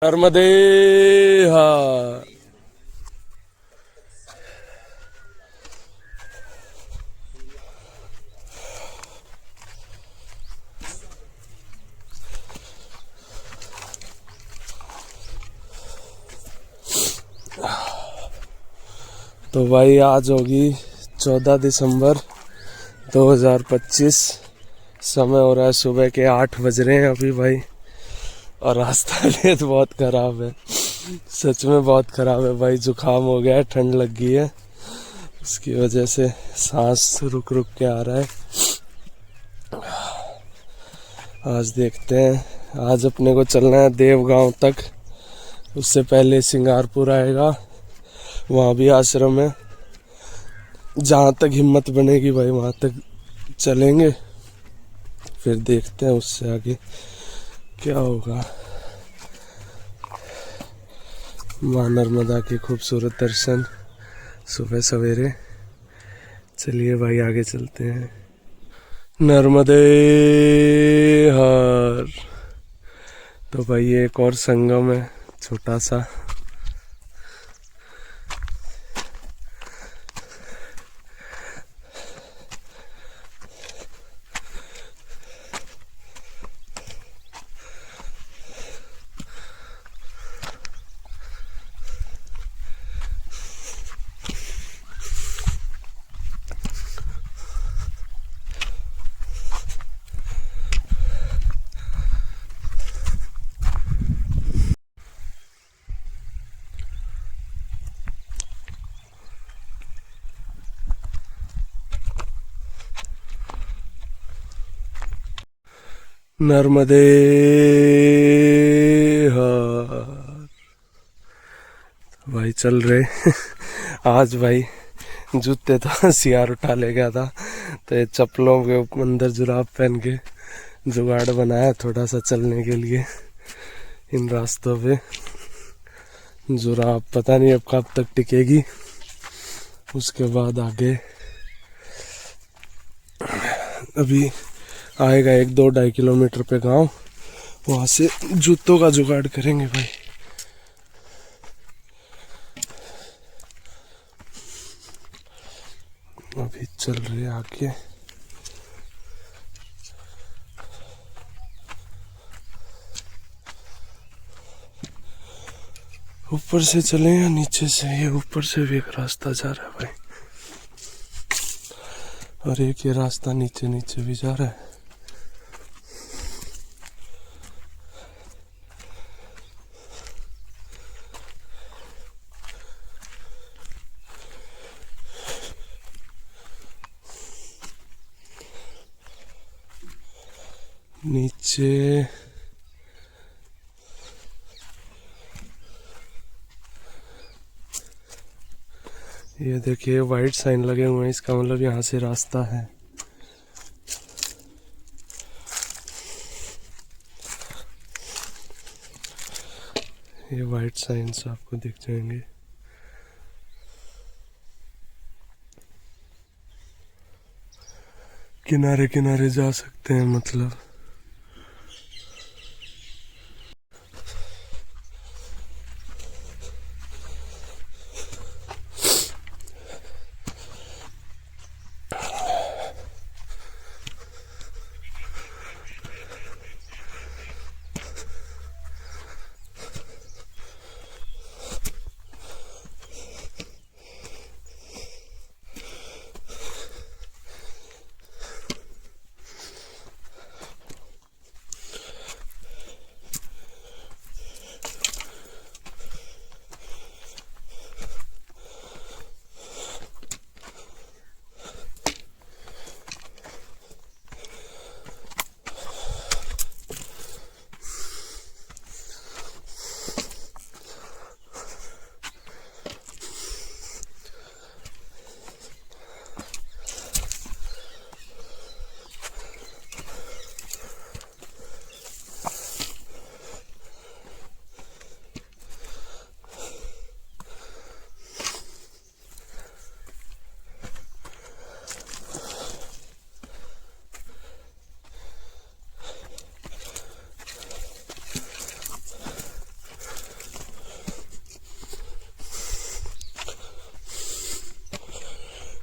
नर्मदे हर। तो भाई आज होगी 14 दिसंबर 2025। समय हो रहा है सुबह के 8 बज रहे हैं अभी भाई। और रास्ता भी तो बहुत खराब है, सच में बहुत खराब है भाई। जुकाम हो गया है, ठंड लग गई है, उसकी वजह से सांस रुक रुक के आ रहा है। आज देखते हैं, आज अपने को चलना है देवगांव तक। उससे पहले सिंगारपुर आएगा, वहाँ भी आश्रम है। जहाँ तक हिम्मत बनेगी भाई वहाँ तक चलेंगे, फिर देखते हैं उससे आगे क्या होगा। माँ नर्मदा के खूबसूरत दर्शन सुबह सवेरे। चलिए भाई आगे चलते हैं। नर्मदे हर। तो भाई ये एक और संगम है छोटा सा। नर्मदे हर। भाई चल रहे आज भाई जूते तो सियार उठा ले गया था, तो ये चप्पलों के अंदर जुराब पहन के जुगाड़ बनाया थोड़ा सा चलने के लिए इन रास्तों पे। जुराब पता नहीं अब कब तक टिकेगी। उसके बाद आगे अभी आएगा 1-2-2.5 किलोमीटर पे गांव, वहां से जूतों का जुगाड़ करेंगे भाई। अभी चल रहे आगे। ऊपर से चले या नीचे से? ये ऊपर से भी एक रास्ता जा रहा है भाई, और एक ये रास्ता नीचे नीचे भी जा रहा है। नीचे ये देखिए वाइट साइन लगे हुए हैं, इसका मतलब यहाँ से रास्ता है। ये वाइट साइंस आपको दिख जाएंगे। किनारे किनारे जा सकते हैं मतलब।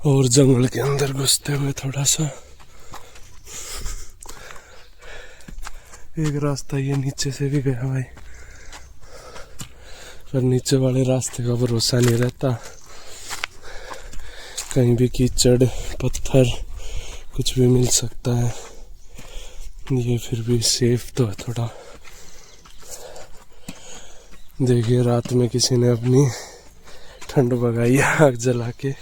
और जंगल के अंदर घुसते हुए थोड़ा सा एक रास्ता ये नीचे से भी गया भाई, पर नीचे वाले रास्ते का भरोसा नहीं रहता, कहीं भी कीचड़ पत्थर कुछ भी मिल सकता है। ये फिर भी सेफ तो है थोड़ा। देखिए रात में किसी ने अपनी ठंड भगाई आग जला के।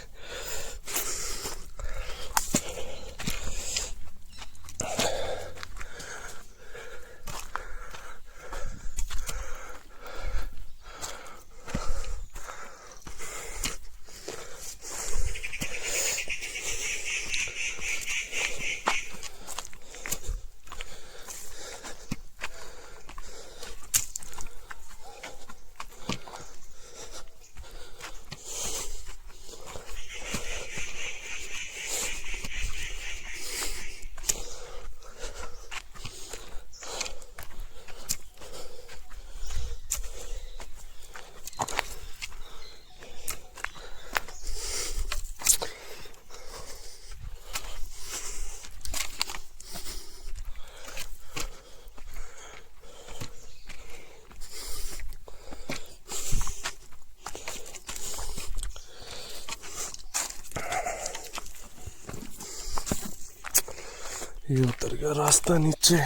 ये उतर गया रास्ता नीचे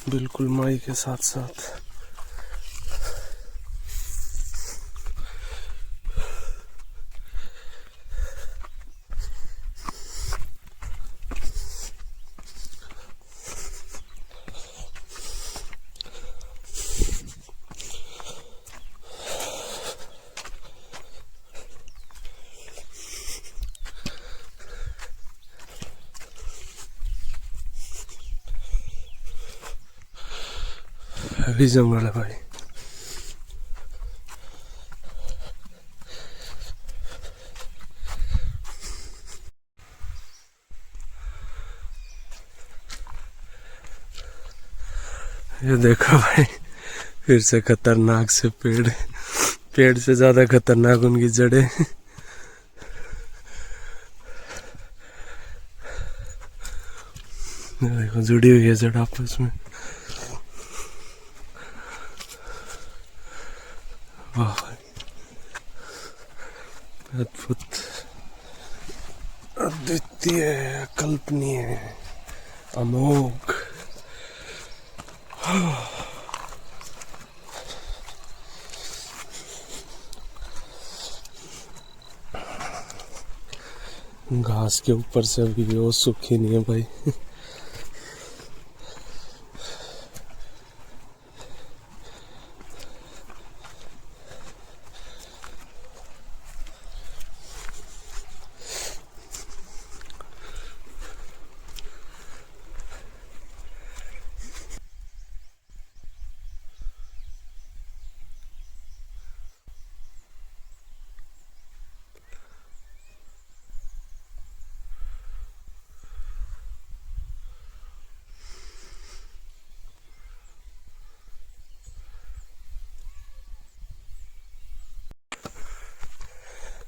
बिल्कुल माई के साथ साथ। हैवी जंगल है भाई। ये देखो भाई फिर से खतरनाक से पेड़, पेड़ से ज्यादा खतरनाक उनकी जड़ें। देखो जुड़ी हुई है जड़ आपस में। वाह अद्भुत, अद्वितीय, अकल्पनीय, अमोघ। घास के ऊपर से अभी भी वो सूखी नहीं है भाई।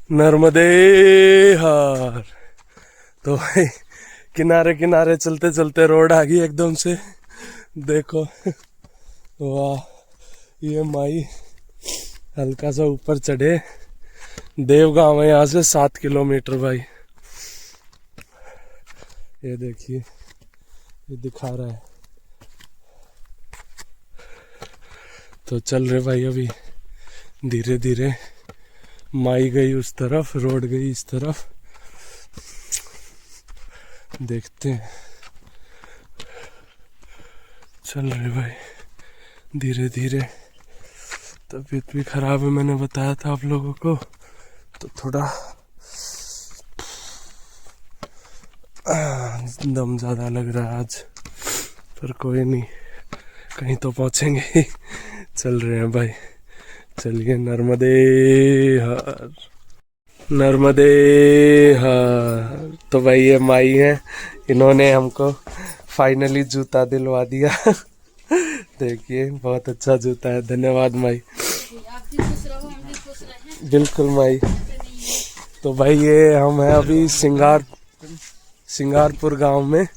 नर्मदे हार। तो भाई किनारे किनारे चलते चलते रोड आ गई एकदम से। देखो वाह, ये माई हल्का सा ऊपर चढ़े। देवगांव है यहाँ से 7 किलोमीटर भाई। ये देखिए ये दिखा रहा है। तो चल रहे भाई अभी धीरे धीरे। माई गई उस तरफ, रोड गई इस तरफ, देखते हैं। चल रहे भाई धीरे धीरे। तबीयत भी खराब है, मैंने बताया था आप लोगों को, तो थोड़ा दम ज्यादा लग रहा है आज, पर कोई नहीं, कहीं तो पहुंचेंगे ही। चल रहे हैं भाई, चलिए। नर्मदे हर, नर्मदे हर। तो भाई ये माई है, इन्होंने हमको फाइनली जूता दिलवा दिया। देखिए बहुत अच्छा जूता है, धन्यवाद माई। आप भी खुश रहो, हम भी खुश रहें। बिल्कुल माई। तो भाई ये हम हैं अभी सिंगारपुर गांव में।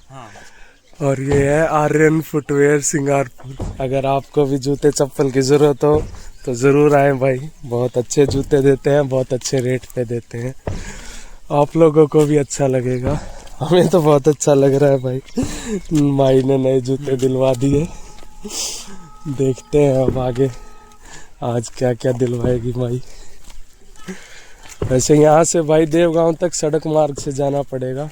और ये है आर्यन फुटवेयर सिंगारपुर। अगर आपको भी जूते चप्पल की जरूरत हो तो जरूर आए भाई, बहुत अच्छे जूते देते हैं, बहुत अच्छे रेट पे देते हैं। आप लोगों को भी अच्छा लगेगा, हमें तो बहुत अच्छा लग रहा है भाई। माई ने नए जूते दिलवा दिए, देखते हैं अब आगे आज क्या क्या दिलवाएगी माई। वैसे यहाँ से भाई देवगांव तक सड़क मार्ग से जाना पड़ेगा।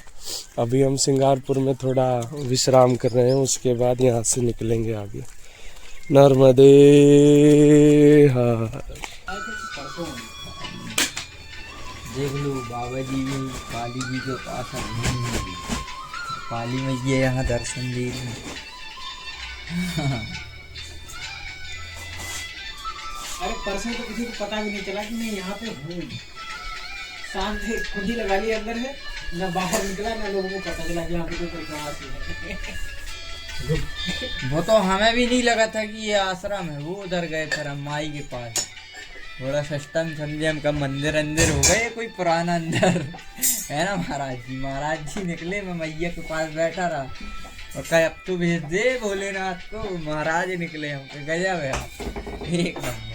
अभी हम सिंगारपुर में थोड़ा विश्राम कर रहे हैं, उसके बाद यहाँ से निकलेंगे आगे। नर्मदे हर। देख लो बाबा जी भी काली जी के पास काली मैया यहाँ दर्शन दे रही। अरे परसों तो किसी को पता भी नहीं चला कि मैं यहाँ पे हूँ। शाम से खुद ही लगा ली अंदर है, न बाहर निकला, न लोगों को पता चला कि यहाँ पे कोई प्रवासी है। वो तो हमें भी नहीं लगा था कि ये आश्रम है। वो उधर गए फिर हम माई के पास, थोड़ा सस्ता समझे हम का मंदिर अंदर हो गए कोई पुराना अंदर है ना। महाराज जी निकले, मैं मैया के पास बैठा रहा और कहा अब तो भेज दे भोलेनाथ को। महाराज निकले, हम गजब है आप, एक नंबर।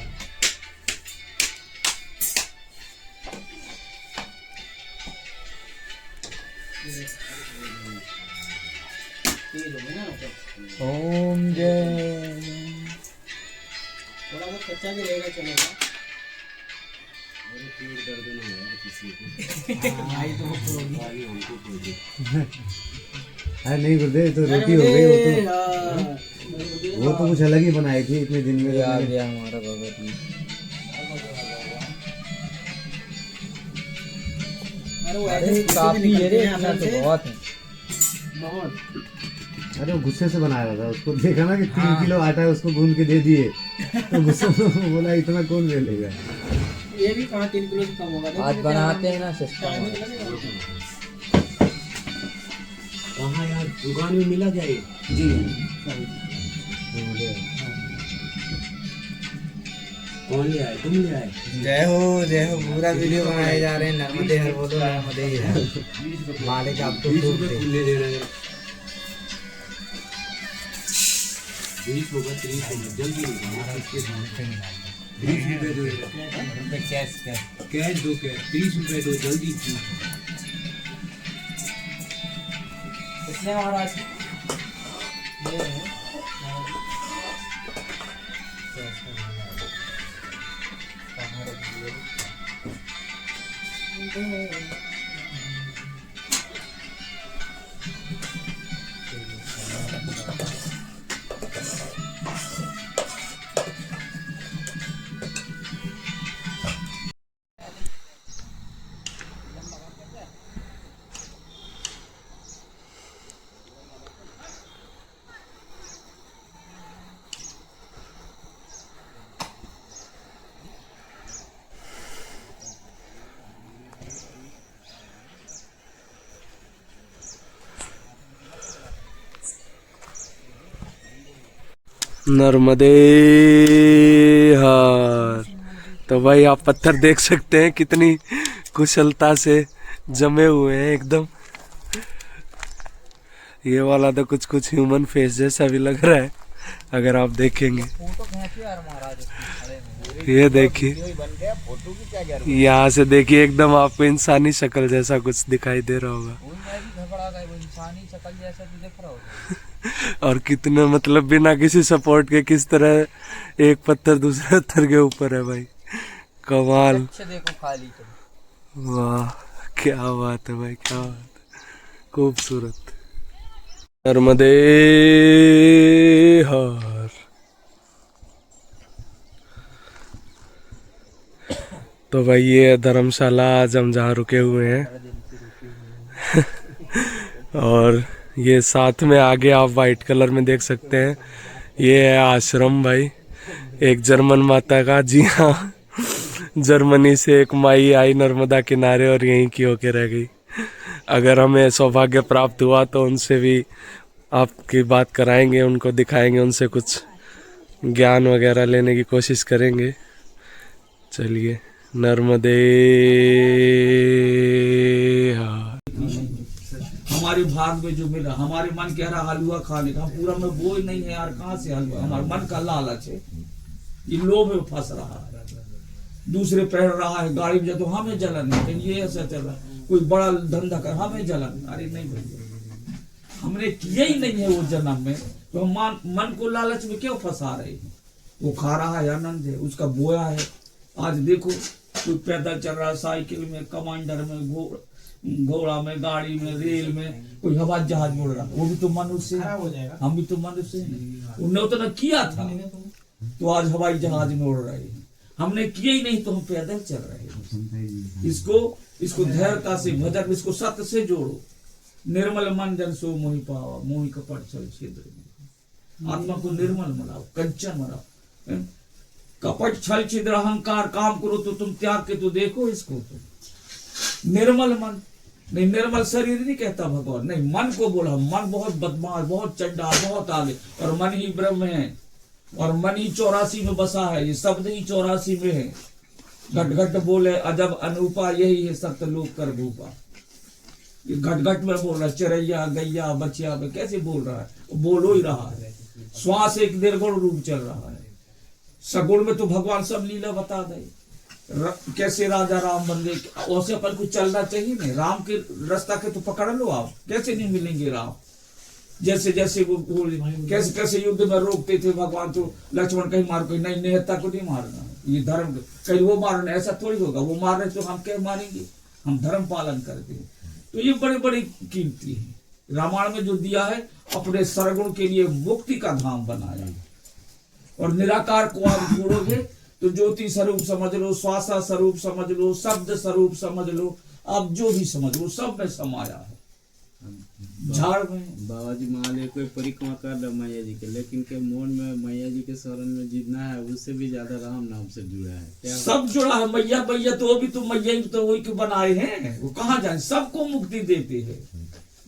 ओम जय। थोड़ा बहुत कच्चा भी रहेगा चलेगा। भाई तो अरे नहीं गुरुदेव, तो रोटी हो गई। वो तो कुछ अलग ही बनाई थी इतने दिन में। आ गया हमारा भगत जी। अरे काफी बहुत है। अरे वो गुस्से से बनाया था, उसको देखा ना कि 3 किलो आटा है, उसको गूंद के दे दिए तो गुस्से में बोला इतना कौन ले लेगा। ये भी कहाँ 3 किलो से कम होगा। आज बनाते हैं ना सिस्टम। कहाँ यार दुकान में मिला जाए जी। कौन ले आए? तुम ले आए? जय हो पूरा वीडियो बनाए जा रहे हैं। नर्मदे हर बोलो, नर्मदे ही है मालिक। आपको 20 रुपए ले दे रहे हैं। 20 होगा, 30 होगा, जल्दी होगा। 20 रुपए दो, कैश दो, कैश 30 रुपए दो, जल्दी। कितने महाराज? नर्मदे हर। तो भाई आप पत्थर देख सकते हैं कितनी कुशलता से जमे हुए हैं एकदम। ये वाला तो कुछ कुछ ह्यूमन फेस जैसा भी लग रहा है अगर आप देखेंगे। ये देखिए, यहाँ से देखिए एकदम आपको इंसानी शक्ल जैसा कुछ दिखाई दे रहा होगा। और कितना मतलब बिना किसी सपोर्ट के किस तरह एक पत्थर दूसरे पत्थर के ऊपर है भाई, कमाल। देखो खाली वाह क्या बात है भाई, क्या बात है, खूबसूरत। नर्मदे हर। तो भाई ये धर्मशाला आज हम जहाँ रुके हुए हैं और ये साथ में आगे आप वाइट कलर में देख सकते हैं, ये है आश्रम भाई एक जर्मन माता का। जी हाँ, जर्मनी से एक माई आई नर्मदा किनारे और यहीं की होके रह गई। अगर हमें सौभाग्य प्राप्त हुआ तो उनसे भी आपकी बात कराएंगे, उनको दिखाएंगे, उनसे कुछ ज्ञान वगैरह लेने की कोशिश करेंगे। चलिए नर्मदे हर। हमारे भाग में जो मिला, हमारे मन कह रहा हलवा खाने का, पूरा में वो ही नहीं है यार, कहाँ से हलवा? हमारे मन का लालच है, ये लोभ में फंस रहा है। दूसरे पहन रहा है गाड़ी में, तो हमें जलन है, ये ऐसा चल रहा है, कोई बड़ा धंधा कर, हमें जलन। अरे नहीं भैया, हमने किया ही नहीं है वो जन्म में, तो हम मन को लालच में क्यों फंसा रहे हैं? वो खा रहा है, आनंद है, उसका बोया है। आज देखो कोई पैदल चल रहा है, साइकिल में, कमांडर में, घोड़ा में, गाड़ी में, रेल में, कोई हवाई जहाज उड़ रहा है, वो भी तो मनुष्य है, हम भी तो मनुष्य हैं। उन्होंने उतना किया था तो आज हवाई जहाज में उड़ रहे हैं, हमने किया ही नहीं तो हम पैदल चल रहे हैं। इसको धैर्यता से भजन, इसको सत्य से जोड़ो। निर्मल मन जन सो मोहि पावा, मोहि कपट छल छिद्र में। आत्मा को निर्मल बनाओ, कंचन बनाओ। कपट छल छिद्र अहंकार काम करो तो तुम त्याग के तो देखो इसको। तुम निर्मल मन नहीं, निर्मल शरीर नहीं कहता भगवान, नहीं, मन को बोला। मन बहुत बदमाश, बहुत चंडाल, बहुत आगे, और मन ही ब्रह्म है, और मन ही 84 में बसा है, ये शब्द ही 84 में है। घट घट बोले अजब अनूपा, यही है सत्य लोक कर भूपा। ये घट घट में बोल रहा है, चरैया गैया बचिया में कैसे बोल रहा है? बोलो ही रहा है। श्वास एक निर्गुण रूप चल रहा है, सगुण में तो भगवान सब लीला बता दे। कैसे राजा राम बन गए, वैसे अपन को चलना चाहिए नहीं। राम के रास्ता के तो पकड़ लो आप, कैसे नहीं मिलेंगे राम? जैसे जैसे वो कैसे कैसे युद्ध में रोकते थे भगवान, तो लक्ष्मण कहीं मार, कहीं नहीं, निहत्ता को नहीं मारना, ये धर्म, कहीं वो मारना, ऐसा थोड़ी होगा। वो मार रहे तो हम क्या मारेंगे? हम धर्म पालन करते हैं। तो ये बड़े बड़ी कीमती है। रामायण में जो दिया है, अपने सरगुण के लिए मुक्ति का धाम बनाया। और निराकार को आप छोड़ोगे तो ज्योति स्वरूप समझ लो, श्वासा स्वरूप समझ लो, शब्द स्वरूप समझ लो, आप जो भी समझ लो, सब में समाया है। झाड़ में बाबा जी मान ले कोई परिक्रमा कर रहा मैया जी के, लेकिन के मन में मैया जी के शरण में जितना है, उससे भी ज्यादा राम नाम से जुड़ा है। क्या सब जुड़ा है। मैया मैया तो भी तो मैया तो वही के बनाए हैं, वो कहाँ जाए? सबको मुक्ति देते हैं,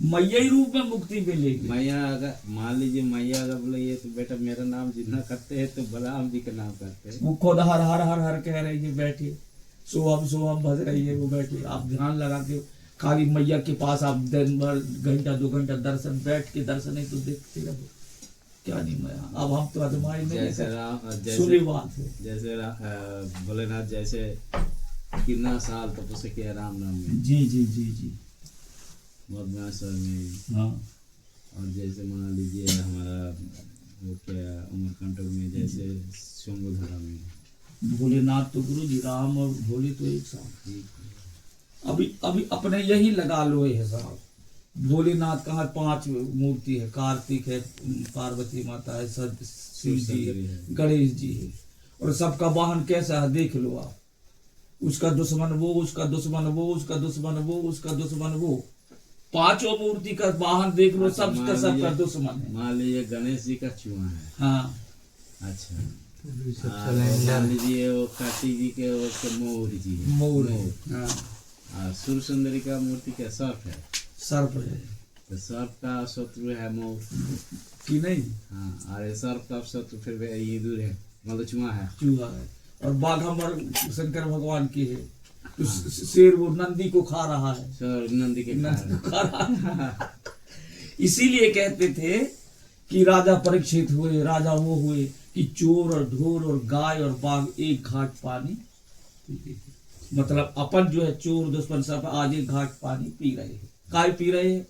मैया ही रूप में मुक्ति मिलेगी। मैया अगर मान लीजिए, मैया अगर बोले ये तो बेटा मेरा नाम जितना करते हैं तो बलराम जी का नाम करते हैं। वो खुद हर हर हर हर कह रही है, बैठे सोहम भज रही है, वो बैठे। आप ध्यान लगा के खाली मैया के पास आप दिन भर घंटा 2 घंटा दर्शन, बैठ के दर्शन नहीं तो देखते रहो, क्या नहीं मैया। अब हम तो अजमाई में जैसे राम, सुनी बात है, जैसे भोलेनाथ जैसे कितना साल तपस्या किया राम नाम में। जी जी जी जी, मधुमेश्वर में। हाँ। और जैसे मान लीजिए हमारा वो क्या अमरकंटक में, जैसे शंभुधरा में। भोलेनाथ तो गुरु जी, राम और भोले तो एक साथ। अभी अपने यही लगा लो ये हिसाब। भोलेनाथ का 5 मूर्ति है, कार्तिक है, पार्वती माता है, शिव जी है, गणेश जी है, और सबका वाहन कैसा है देख लो आप। उसका दुश्मन वो, उसका दुश्मन वो, उसका दुश्मन वो, उसका दुश्मन वो। 5 मूर्ति का वाहन देख लो, सबका दुश्मन है। मान लीजिए गणेश जी का चूहा है। हाँ, अच्छा। मान लीजिए वो कार्तिक जी के मोर जी है, मोर है। हाँ, सूर्य सुंदरी का मूर्ति क्या सर्प है? सर्प है। तो सर्प का शत्रु है मोर कि नहीं? हाँ, अरे सर्प का शत्रु फिर ये दूर है, मतलब चूहा है। चूहा है। और बाघम्बर शंकर भगवान की है, तो शेर वो नंदी को खा रहा है, नंदी के खा रहा है। इसीलिए कहते थे कि राजा परीक्षित हुए, राजा वो हुए कि चोर और ढोर और गाय और बाघ एक घाट पानी पीते थे। मतलब अपन जो है चोर दुश्मन सब आज एक घाट पानी पी रहे हैं। काय पी रहे हैं?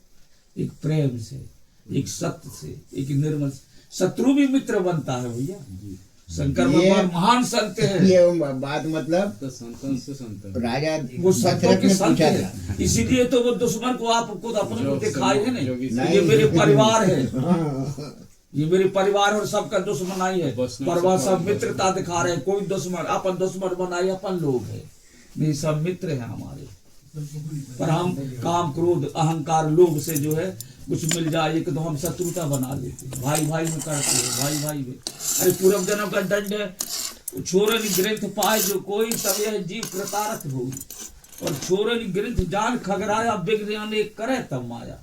एक प्रेम से, एक सत्य से, एक निर्मल। शत्रु भी मित्र बनता है भैया। शंकर भगवान महान संत है। ये बात मतलब तो संतन से संत राजा वो संतों के संत पूछा है, था। इसीलिए तो वो दुश्मन को आपको अपने को दिखाए है नहीं। नहीं। ये मेरे परिवार है, हाँ, ये मेरे परिवार और सबका दुश्मन आई है। परिवार सब मित्रता दिखा रहे हैं, कोई दुश्मन अपन दुश्मन बनाए अपन लोग है नहीं, सब मित्र हैं हमारे। पर हम काम क्रोध अहंकार लोभ से जो है कुछ मिल जाए तो हम शत्रुता बना लेते हैं, भाई भाई में करते हैं, भाई भाई में। अरे पूर्व जन्म का दंड है, छोरन ग्रंथ पाए जो कोई, तब यह जीव कृतार्थ हो। और छोरन ग्रंथ जान खगराया, बिगड़ाने करे तब माया।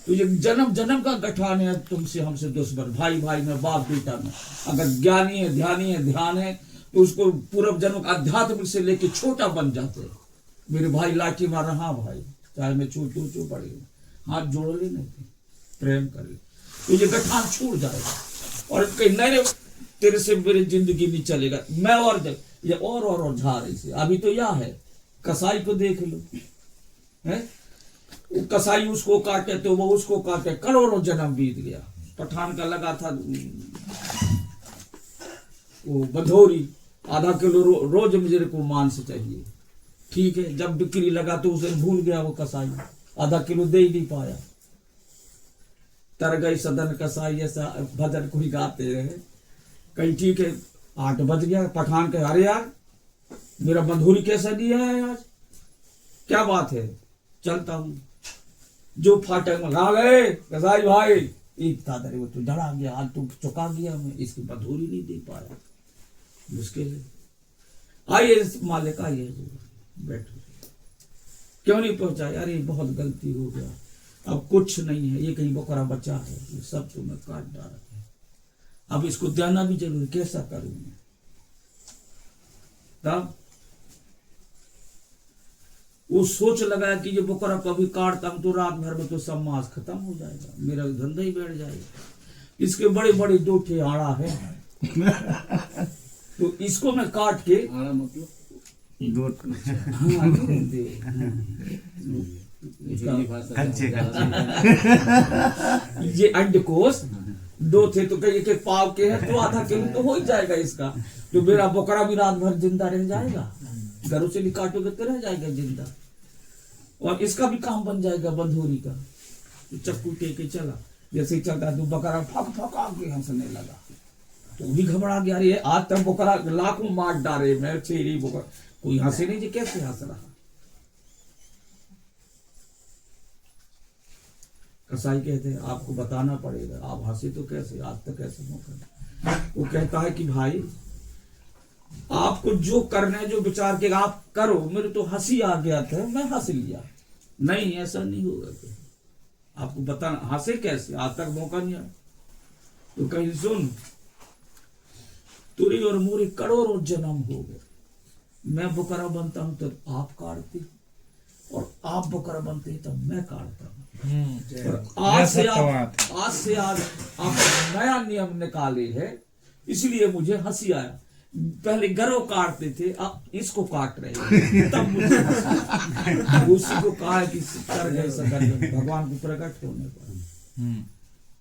तो ये जन्म जन्म का गठान है तुमसे हमसे दुश्मन, भाई भाई में, बाप बेटा में। अगर ज्ञानी है, ध्यानी है, ध्यान है, तो उसको पूर्व जन्म का अध्यात्म से लेके छोटा बन जाते हैं। मेरे भाई लाठी मार रहा, हाँ भाई चाहे मैं चो पड़े, हाथ जोड़ ले नहीं थे, प्रेम कर ले, तो ये गठान छूट जाएगा। और कहीं नहीं तेरे से मेरी जिंदगी नहीं चलेगा, मैं और ये और झा रही से। अभी तो यह है, कसाई को देख लो, है कसाई उसको काटे तो वो उसको काटे, करोड़ों जन्म बीत गया। पठान का लगा था वो बधोरी, आधा किलो रोज मुझे को मांस चाहिए, ठीक है। जब बिक्री लगा तो उसे भूल गया वो कसाई, आधा किलो दे ही नहीं पाया। तर गई सदन कसाई, ऐसा भजन कोई गाते रहे। कहीं ठीक है 8 बज गया, पठान के अरे यार मेरा बंधुरी कैसा दिया है आज, क्या बात है, चलता हूं। जो फाटक में आ गए कसाई भाई, एक दादरे वो तो डरा गया, आज तो चुका गया, मैं इसकी बंधुरी नहीं दे पाया, मुश्किल है। आइए मालिक आइए, बैठो। क्यों नहीं पहुंचाए, अरे बहुत गलती हो गया, अब कुछ नहीं है, ये कहीं बकरा बचा है, ये सब तो मैं काट डाला है, अब इसको देना भी जरूरी, कैसा करूं मैं। तब वो सोच लगाया कि ये बकरा कभी काटता हूं तो रात भर में तो सब मांस खत्म हो जाएगा, मेरा धंधा ही बैठ जाएगा। इसके बड़े बड़े 2 ठे आड़ा है तो इसको मैं काट के आड़ा मतलब ये अंडकोश 2 थे तो कहीं के पाव के हैं तो आधा किलो तो हो ही जाएगा इसका, तो मेरा बकरा भी रात भर जिंदा रह जाएगा, घरों से भी काटोगे तो रह जाएगा जिंदा, और इसका भी काम बन जाएगा बंधोरी का। तो चक्कू टेके चला, जैसे ही चलता तो बकरा फक के हंसने लगा, तो भी घबरा गया, अरे आज तक बकरा लाखों मार डाले, मैं छेरी बकरा, कोई हंसे नहीं, जी कैसे हंस रहा। कसाई कहते हैं आपको बताना पड़ेगा, आप हंसे तो कैसे, आज तक कैसे मौका। वो कहता है कि भाई आपको जो करना है, जो विचार के आप करो, मेरे तो हंसी आ गया था, मैं हंस लिया, नहीं ऐसा नहीं होगा, आपको बताना, हंसे कैसे, आज तक मौका नहीं आया। तो कहीं सुन, तुरी और मूरी करोड़ों जन्म हो गए, मैं बकरा बनता हूं तब आप काटते, और आप बकरा बनते तब मैं काटता हूं। आज से आज आप नया नियम निकाले है, इसलिए मुझे हंसी आया। पहले गरो काटते थे, अब इसको काट रहे हैं, तब मुझे उसी को कहा कि कर गए सदन भगवान को प्रकट होने पर।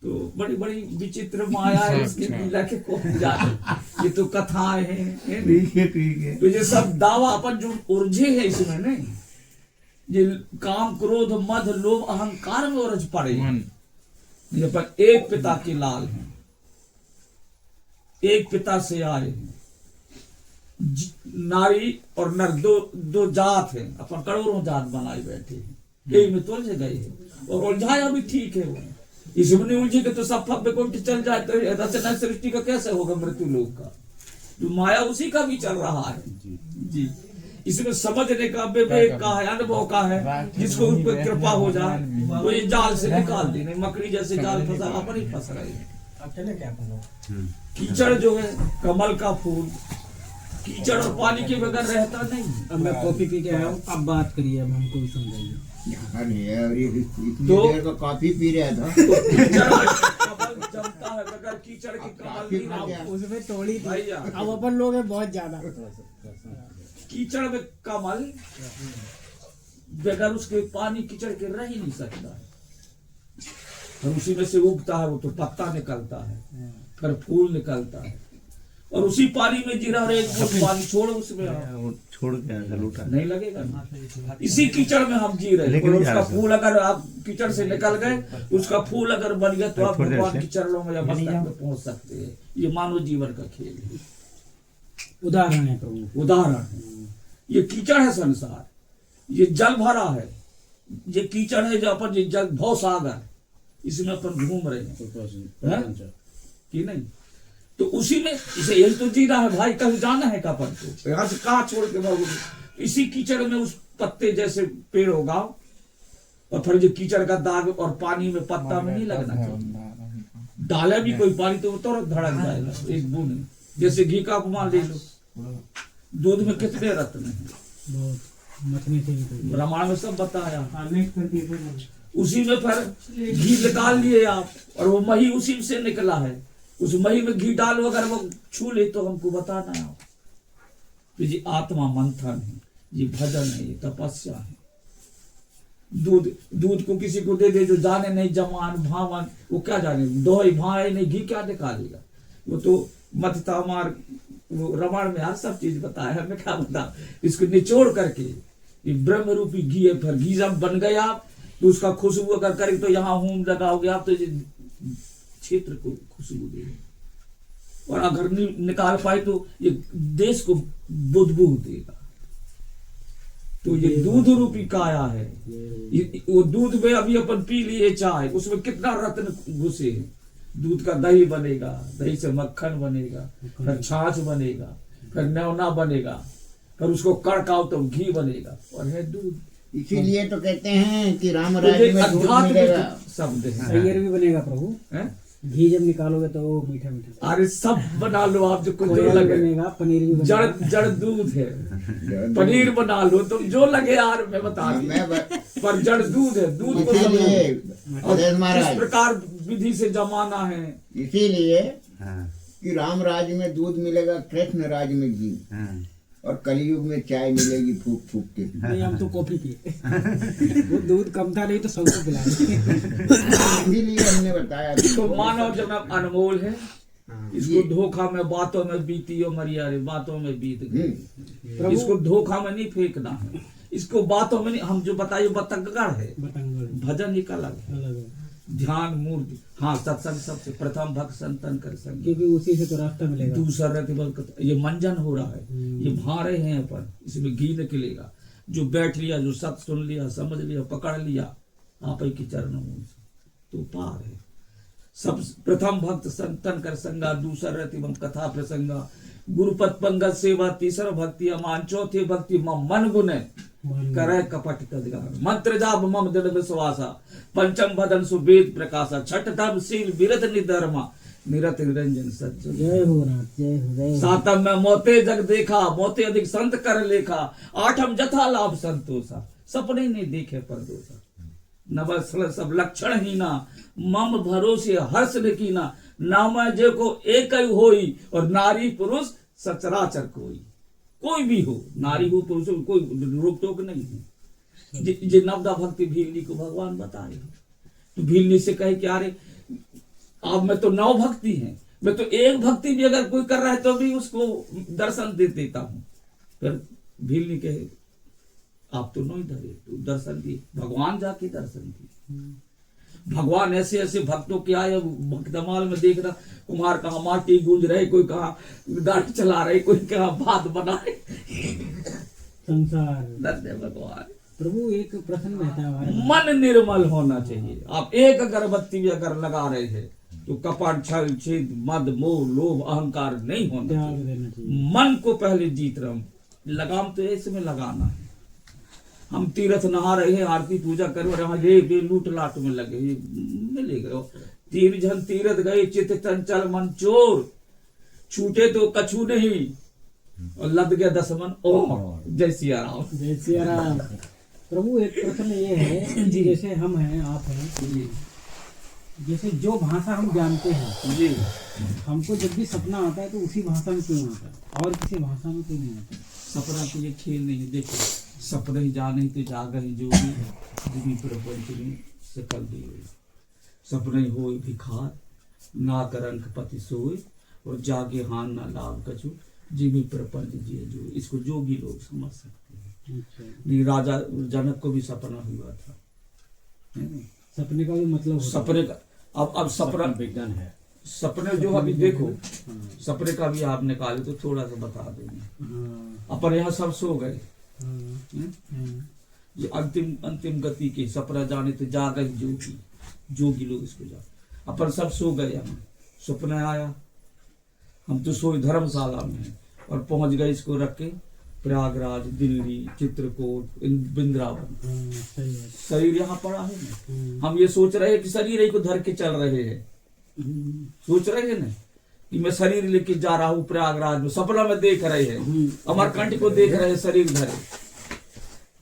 तो बड़ी बड़ी विचित्र माया है इसके लीला के, कौन जाने, ये तो कथाएं हैं। ठीक है तो ये सब दावा अपन जो उलझे है इसमें नहीं, ये काम क्रोध मद लोभ अहंकार में उलझ पड़े, ये पर एक पिता के लाल हैं, एक पिता से आए हैं, नारी और नर दो जात है, अपन करोड़ों जात बनाए बैठे हैं, एक में तो उलझ गए हैं, और उलझाया भी ठीक है, वो इसमें नहीं उलझेगा तो सब फब कोट चल जाए, तो रचना सृष्टि का कैसे होगा, मृत्यु लोक का, तो माया उसी का भी चल रहा है जी। इसमें समझने का, विवेक का है, अनुभव का है, जिसको उस पर कृपा हो जाए वो ये जाल से निकाल दे, नहीं मकड़ी जैसे जाल फंसा, अपन ही फंस रहे हैं। कीचड़ जो है कमल का फूल, कीचड़ और पानी के बगैर रहता नहीं। अब मैं कॉफी पी के आया हूँ, अब बात करिए, अब हमको भी समझाइए। इतनी देर का कॉफी पी रहा था, तो कीचड़ कमल जमता है, बगैर कीचड़ के कमल नहीं ना, उसमें तोड़ी थी, भैया अब अपन लोग हैं बहुत ज्यादा। कीचड़ में कमल बगैर उसके पानी कीचड़ के रह ही नहीं सकता है, और उसी में से उगता है, वो तो पत्ता निकलता है, फिर फूल निकलता है, और उसी पानी में जीरा, और एक बूंद पानी छोड़ उसमें छोड़ के लूटा नहीं लगेगा ना। इसी कीचड़ में हम जी रहे हैं, और उसका फूल अगर आप कीचड़ से निकल गए, उसका फूल अगर बन गया तो आप भगवान की चरणों में या मस्तक में पहुंच सकते हैं। ये मानव जीवन का खेल है, उदाहरण है प्रभु, उदाहरण है। ये कीचड़ है संसार, ये जल भरा है, ये कीचड़ है जो अपन, ये जल भव सागर, इसमें अपन घूम रहे हैं कि नहीं। तो उसी में इसे यही तो जीना है भाई, कहीं जाना है का अपन को, यहाँ से कहाँ छोड़ के भागोगे। इसी कीचड़ में उस पत्ते जैसे पेड़ होगा, और फिर जो कीचड़ का दाग और पानी में पत्ता में नहीं लगना चाहिए, डाले भी कोई पानी तो तुरंत धड़क जाएगा, एक बूंद। जैसे घी का अपमान ले लो, दूध में कितने रत्न हैं, बहुत मथने से भी रामायण में सब बताया। नेक्स्ट करती है उसी में फिर घी निकाल लिए आप, और वो मही उसी से निकला है। उस मही में घी डालो, अगर वो छू ले तो हमको बताना है। तो ये आत्मा मंथन है, ये भजन है, ये तपस्या है। दूध को किसी को दे दे जो जाने नहीं जमान भावन, वो क्या जाने, दोही भाई नहीं, घी क्या निकालेगा। वो तो मथता मार, वो रामायण में हर सब चीज बताया है, मैं क्या बता। इसको निचोड़ करके ये ब्रह्म रूपी घी है। फिर घी जब बन गया आप तो उसका खुशबू अगर करें तो यहाँ होम लगाओगे आप तो ये क्षेत्र को खुशबू देगा, और अगर निकाल पाए तो ये देश को बुदबू देगा। तो ये दूध रूपी काया है। वो दूध में अभी अपन पी लिए चाय, उसमें कितना रत्न घुसे हैं। दूध का दही बनेगा, दही से मक्खन बनेगा, फिर छाछ बनेगा, फिर नेवना बनेगा, फिर उसको कड़काओ तो घी बनेगा, और है दूध। इसीलिए तो कहते हैं कि राम राज्य में दूध मिलेगा। शब्द है। सैयर भी बनेगा प्रभु, घी जब निकालोगे तो वो मीठा मीठा। अरे सब बना लो आप, जो कुछ जो कोयल लगे। बनेगा, पनीर भी बनेगा। जड़ दूध है, पनीर बना लो तो जो लगे यार, मैं बता दूं। पर जड़ दूध है, दूध को इसीलिए और किस महाराज, प्रकार विधि से जमाना है। इसीलिए कि राम राज्य में दूध मिलेगा, कृष्ण राज्य में घी, और कलयुग में चाय मिलेगी फूक फूक के। नहीं, हम तो कॉफी पिए। वो दूध कम था, नहीं तो सबको पिलाए। इसीलिए हमने बताया तो मानव जन्म अनमोल है, इसको धोखा में बातों में बीती हो मरिया रे, बातों में बीत गई। इसको धोखा में नहीं फेंकना है, इसको बातों में नहीं। हम जो बताइए बतंगड़ है, भजन एक अलग है, ध्यान मूर्ति। हाँ, सत्संग सबसे प्रथम भक्त संतन कर संग, क्योंकि उसी से तो रास्ता मिलेगा। दूसरा ये मंजन हो रहा है, ये भारे हैं अपन, इसमें घी निकलेगा। जो बैठ लिया, जो सत्य सुन लिया, समझ लिया, पकड़ लिया आप ही के चरणों में, तो पार है। सब प्रथम भक्त संतन कर संगा, दूसरा रतिम कथा प्रसंगा, गुरुपत पंगत सेवा, तीसरा भक्ति अमान, चौथे भक्ति मन गुने करे कपट तदगान, मंत्र जाप मम दृढ़ विश्वासा, पंचम भदन सुवेद प्रकाशा, छठ धर्म शील विरत निधर्मा, निरत निरंजन सज्जन। जय हो राम, जय हो, जय हो। सातम में मोते जग देखा, मोते अधिक संत कर लेखा, आठम जथा लाभ संतोषा, सपने नहीं देखे परदोषा, नवसल सब लक्षण हीना, मम भरोसे हर्ष न कीना, नाम जे को एक ही होई, और नारी पुरुष सचराचर कोई भी हो, नारी हो पुरुष हो, कोई रोक टोक नहीं है। जे नवदा भक्ति भीलनी को भगवान बताए, तो भीलनी से कहे कि अरे अब मैं तो 9 भक्ति हैं, मैं तो एक भक्ति भी अगर कोई कर रहा है तो भी उसको दर्शन दे देता हूं। फिर भीलनी कहे आप तो नहीं धरे, तो दर्शन दिए, भगवान जाके दर्शन दिए। भगवान ऐसे ऐसे भक्तों के आए, भक्तमाल में देख रहा, कुम्हार कहाँ माटी गूंज रहे, कोई कहाँ गाड़ी चला रहे, कोई कहाँ भात बना रहे। संसार धन्य भगवान। प्रभु, एक प्रश्न रहता है हमारे मन निर्मल होना चाहिए। आप एक अगरबत्ती भी अगर लगा रहे हैं तो कपट छल छेद मद मोह लोभ अहंकार नहीं होना त्याग चाहिए। देना चाहिए। मन को पहले जीत रहा हूं, लगाम तो ऐसे में लगाना है। हम तीर्थ नहा रहे हैं, आरती पूजा करो, और ये लूट लाट में लगे, ये मिलेगा। 3 जन तीर्थ गए, चित्त चंचल मन चोर, छूटे तो कछू नहीं, और लद गया 10 मन और। जय सिया राम, जय सिया राम। प्रभु, एक प्रश्न ये है, जैसे हम हैं, आप हैं, जैसे जो भाषा हम जानते हैं जी, हमको जब भी सपना आता है तो उसी भाषा में क्यों आता है, और किसी भाषा में क्यों नहीं आता? सपना तो ये खेल नहीं है। देखो, सपने ही जाने तो जागही जोगी, प्रपंच में सकल देव, सपने हो भिखार, ना करंक पति सोए, और जागे हान ना लाभ कछु, जीवी प्रपंच जिए जो। इसको जोगी लोग समझ सकते हैं। नहीं, राजा जनक को भी सपना हुआ था, सपने का भी मतलब होता है। सपने का अब सपना विज्ञान है। सपने जो अभी देखो, सपने का भी आप निकाले तो थोड़ा सा बता देंगे। अपन यहाँ सब सो गए, ये अंतिम गति के सपना जाने तो जागा ही जोगी लोग इसको जा। अपन सब सो गए, यहाँ सपना आया, हम तो सोए धर्मशाला में, और पहुंच गए इसको रख के प्रयागराज, दिल्ली, चित्रकूट, वृंदावन। शरीर यहाँ पड़ा है ना, हम ये सोच रहे हैं कि शरीर को धर के चल रहे हैं, सोच रहे हैं ना, कि मैं शरीर लेके जा रहा हूँ प्रयागराज में, सपना में देख रहे हैं, अमरकंठ को देख रहे हैं शरीर धरे।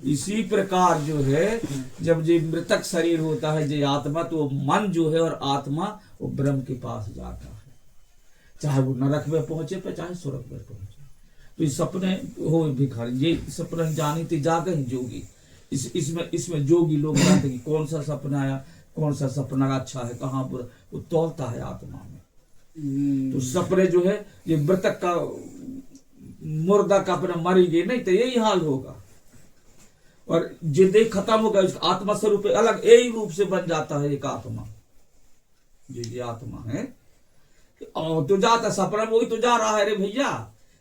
इसी प्रकार जो है जब ये मृतक शरीर होता है जो आत्मा, तो मन जो है और आत्मा वो ब्रह्म के पास जाता है, चाहे वो नरक में पहुंचे पे चाहे स्वर्ग में पहुंचे। तो ये सपने हो भिखारी, ये सपने जानी थी जागे ही जोगी। इसमें जोगी लोग जानते कि कौन सा सपना आया, कौन सा सपना अच्छा है, कहाँ बुरा, वो तौलता है आत्मा में। तो सपने जो है ये मृतक का, मुर्दा का अपना मरी गए नहीं तो यही हाल होगा, और जो देह खत्म होगा उसका आत्मा स्वरूप अलग यही रूप से बन जाता है एक आत्मा। ये आत्मा है तो जाता सपना में, वही तो जा रहा है रे भैया।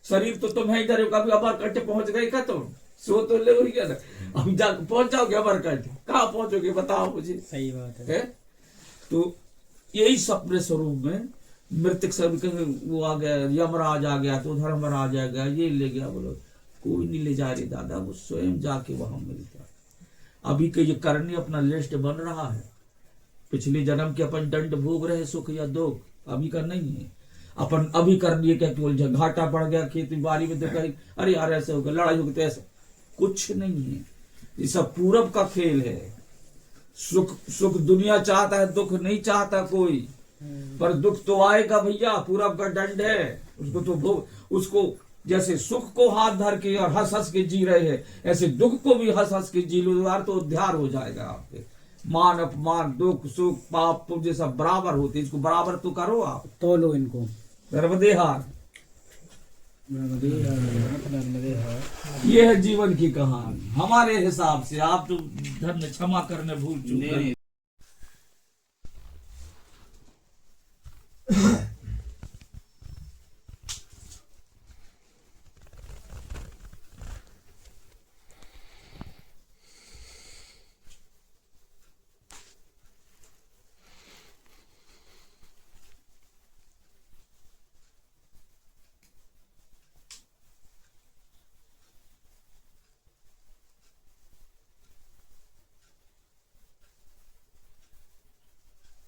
शरीर तो तुम है इधर, कभी अमरकंठ पहुंच गए क्या तुम? सो तो ले गया ना, अभी जा पहुंच जाओगे अमरकंठ, कहाँ पहुंचोगे बताओ मुझे। सही बात है। तो यही सपने स्वरूप में मृतक स्वरूप, वो आ गया यमराज आ गया तो धर्मराज आ गया, ये ले गया, बोलो कोई नहीं ले जा रहे दादा, वो स्वयं जाके वहां मिलता है। अभी के ये करनी अपना लिस्ट बन रहा है, पिछले जन्म के अपन दंड भोग रहे सुख या दुख, अभी का नहीं है। अपन अभी कर लिए क्या केवल घाटा पड़ गया खेती बाड़ी में, तो कहीं अरे यार ऐसे हो गया, लड़ाई हो गई, तो ऐसा कुछ नहीं है। ये सब पूरब का खेल है। सुख दुनिया चाहता है, दुख नहीं चाहता कोई, पर दुख तो आएगा भैया, पूरब का दंड है, उसको तो भोग। उसको जैसे सुख को हाथ धर के और हंस हंस के जी रहे हैं, ऐसे दुख को भी हंस हंस के जी लो यार, तो उद्धार हो जाएगा आपके। मान अपमान दुख सुख पाप पुण्य सब बराबर होते, इसको बराबर तो करो आप, तो लो इनको नर्मदे हार। नर्मदे हार। ये है जीवन की कहानी हमारे हिसाब से। आप तो धर्म क्षमा करने भूल चुके।